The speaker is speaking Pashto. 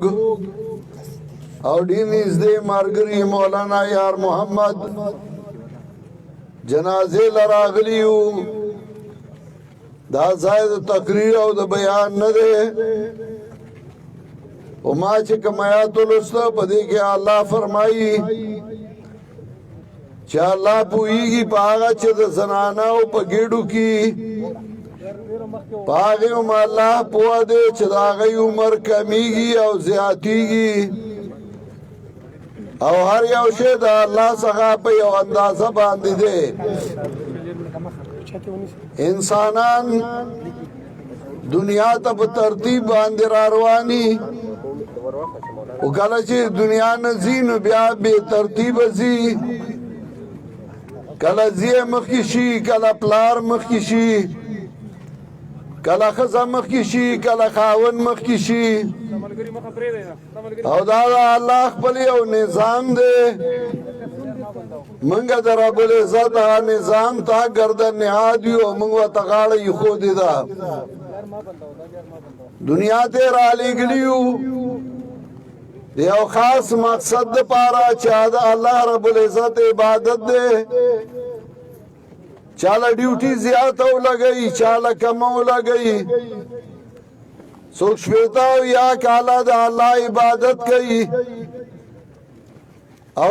زوگ او ډینیز دې مارګری مولانا یار محمد جنازه لراغلیو دا ځای د تقریر او د بیان نه دی او ما چې کوم آیات ولسته په دې کې الله فرمایي چې الله پوهیږي په هغه چې د زنانو په ګېډو کې په هغې هم الله پوه دی چې د هغې عمر کمیږي او زیاتیږي او هر یو شی د الله څخه په یو اندازه باندې دی انسانان دنیا ته په ترتیب باندې را رواني او کله چې دنیا نه ځي نو بیا بې ترتیبه ځي کله زیه مخکې شي کله پلار مخکې شي کله ښځه مخکې شي کله خاوند مخکې شي او دا د الله خپل یو نظام دی منګه د رب العزت هغه نظام ته ګردن نهاد یو او موږ ورته غاړه ایښودې ده دنیا ته رالیږلي یو د یو خاص مقصد دپاره چې د الله رب العزت عبادت دی چاله ډیوټي زیاته ولګوي چاله کمه ولګوي څوک شپېته او یا کاله د الله عبادت کوي او